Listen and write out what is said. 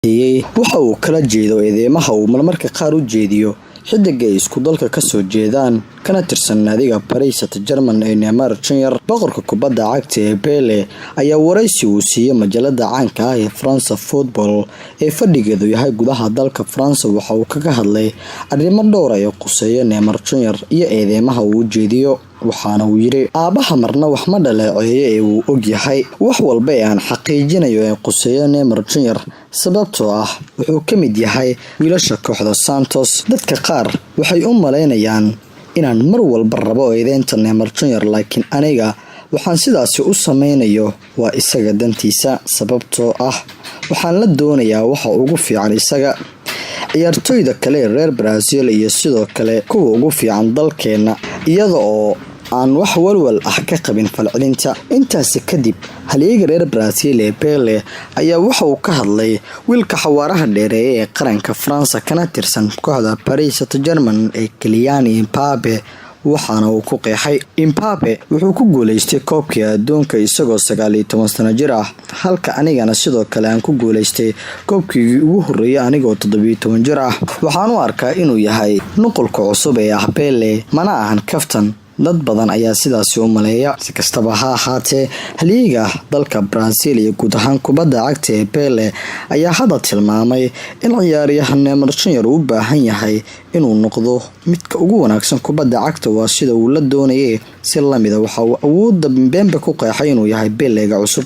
waxa uu kala jeedo eedeymaha uu marmarka qaar u jeediyo xidiga ay isku dalka ka soo jeedaan kana tirsan naadiga Paris Saint-Germain ee Neymar Jr. boqorka kubadda cagta ee Pele ayaa waraysi uu siiyay majalada caanka ah ee France Football ee fadhigeedu yahay gudaha dalka France waxa uu kaga hadlay arrimo dhowr ah oo quseeya Neymar Jr. iyo eedeymaha uu jeediyo waxaana uu yiri aabaha marna wax ma dhaleeceeyay ee uu og yahay wax walba ee aan xaqiijinayo ee quseeya Neymar Jr. sababtoo ah wuxuu ka mid yahay wiilasha kooxda Santos dadka qaar waxay u maleynayaan inaan mar walba rabo eedeynta Neymar Jr. laakiin aniga waxaan sidaasi u sameynayo waa isaga dantiisa sababtoo ah waxaan la doonayaa waxa ugu fiican isaga ciyaartoyda kale reer Brazil iyo sidoo kale kuwa ugu fiican dalkeena iyada oo aan wax walwal ah ka qabin falcelinta intaas kadib halyeeyga reer Brazil ee Pele ayaa waxa uu ka hadlay wiilka xawaaraha dheereeyay ee qaranka France kana tirsan kooxda Paris Saint-Germain ee Kylian Mbappe waxaana uu ku qeexay Mbappe wuxuu ku guuleystay koobkii adduunka isagoo 19 sano jir ah halka anigana sidoo kale aan ku guuleystay koobkii ugu horeeyay anigoo 17 jir ah waxaan u arkaa inuu yahay nuqulka cusub ee Pele mana ahan kaftan dad badan ayaa sidaasi u maleeya si kastaba ha ahaatee halyeeyga dalka Brazil iyo guud ahaan kubadda cagta ee Pele ayaa hadda tilmaamay in ciyaaryahan Neymar Jr. u baahan yahay inuu noqdo midka ugu wanaagsan kubadda cagta waa sida uu la doonayay si lamida waxa uu awoodda Mbappe ku qeexay inuu yahay Pele-ga cusub